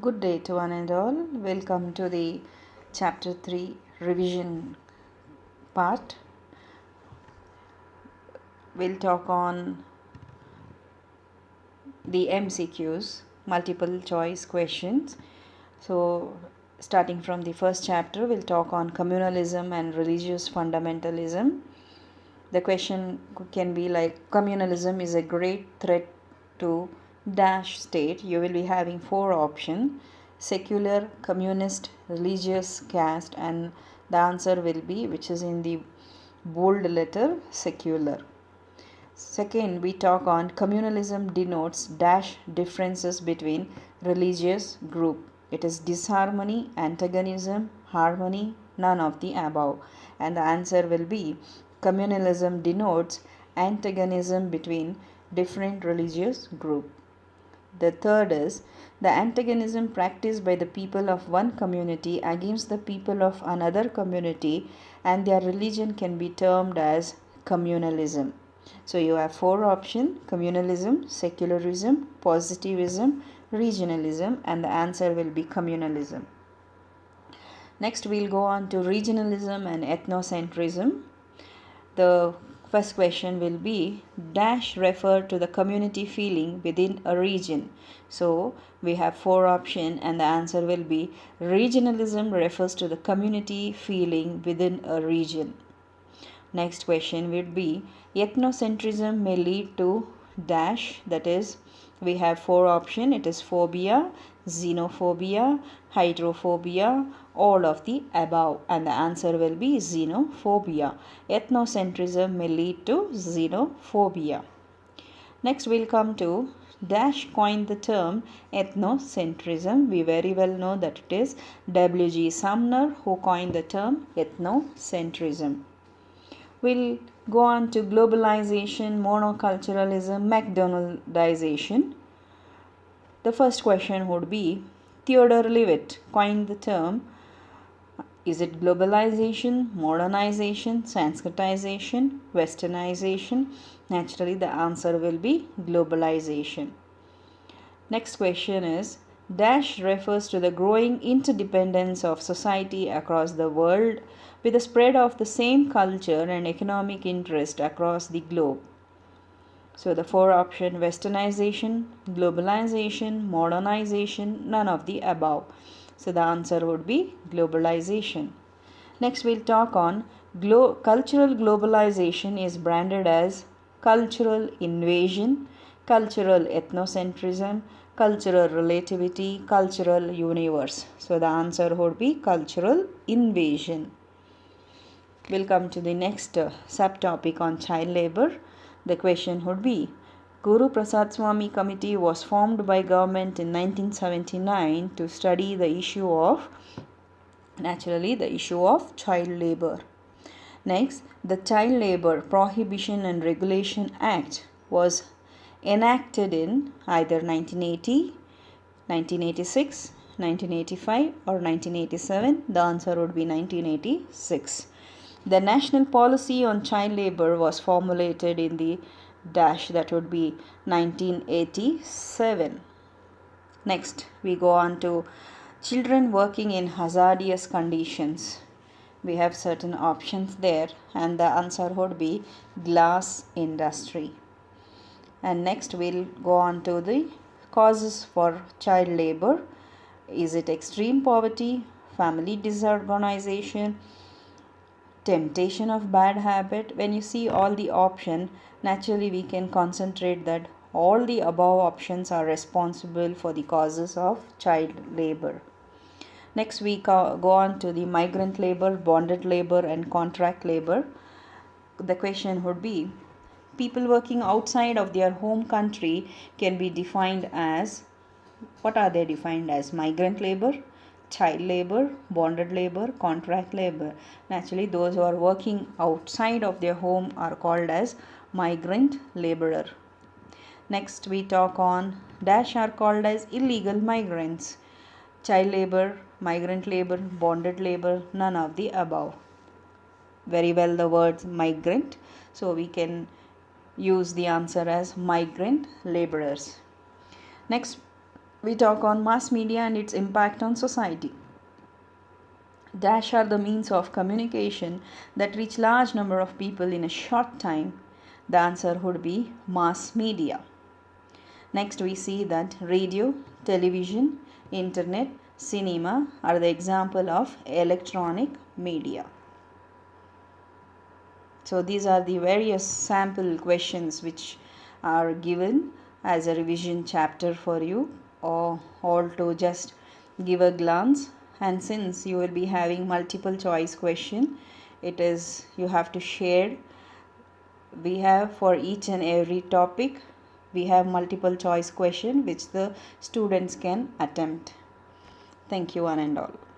Good day to one and all. Welcome to the chapter 3 revision part. We'll talk on the MCQs, multiple choice questions. So, starting from the first chapter, we'll talk on communalism and religious fundamentalism. The question can be like, communalism is a great threat to dash state. You will be having four options: secular, communist, religious, caste, and the answer will be, which is in the bold letter, secular. Second, we talk on communalism denotes dash differences between religious group. It is disharmony, antagonism, harmony, none of the above. And the answer will be communalism denotes antagonism between different religious group. The third is the antagonism practiced by the people of one community against the people of another community, and their religion can be termed as communalism. So you have four options: communalism, secularism, positivism, regionalism, and the answer will be communalism. Next, we'll go on to regionalism and ethnocentrism. The first question will be dash refer to the community feeling within a region. So we have four options and the answer will be regionalism refers to the community feeling within a region. Next question would be ethnocentrism may lead to dash, that is we have four options. It is phobia, xenophobia, hydrophobia, all of the above, and the answer will be xenophobia. Ethnocentrism may lead to xenophobia. Next we'll come to dash coined the term ethnocentrism. We very well know that it is W.G. Sumner who coined the term ethnocentrism. We'll go on to globalization, monoculturalism, McDonaldization. The first question would be Theodore Levitt coined the term. Is it globalization, modernization, Sanskritization, westernization? Naturally, the answer will be globalization. Next question is dash refers to the growing interdependence of society across the world with the spread of the same culture and economic interest across the globe. So the four options: westernization, globalization, modernization, none of the above. So the answer would be globalization. Next we'll talk on cultural globalization is branded as cultural invasion, cultural ethnocentrism, cultural relativity, cultural universe. So the answer would be cultural invasion. We'll come to the next subtopic on child labor. The question would be Guru Prasad Swami Committee was formed by government in 1979 to study the issue of child labor. Next, the Child Labor Prohibition and Regulation Act was enacted in either 1980, 1986, 1985 or 1987. The answer would be 1986. The national policy on child labor was formulated in the dash, that would be 1987. Next, we go on to children working in hazardous conditions. We have certain options there and the answer would be glass industry. And next we'll go on to the causes for child labor. Is it extreme poverty, family disorganization, temptation of bad habit? When you see all the options, naturally we can concentrate that all the above options are responsible for the causes of child labor. Next we go on to the migrant labor, bonded labor and contract labor. The question would be people working outside of their home country can be defined as, what are they defined as? Migrant labor, child labor, bonded labor, contract labor. Naturally, those who are working outside of their home are called as migrant laborer. Next, we talk on dash are called as illegal migrants. Child labor, migrant labor, bonded labor, none of the above. Very well the word migrant. So we can use the answer as migrant laborers. Next, we talk on mass media and its impact on society. Dash are the means of communication that reach large number of people in a short time. The answer would be mass media. Next we see that radio, television, internet, cinema are the example of electronic media. So these are the various sample questions which are given as a revision chapter for you, or all to just give a glance. And since you will be having multiple choice question, it is you have to share. We have for each and every topic, we have multiple choice question which the students can attempt. Thank you one and all.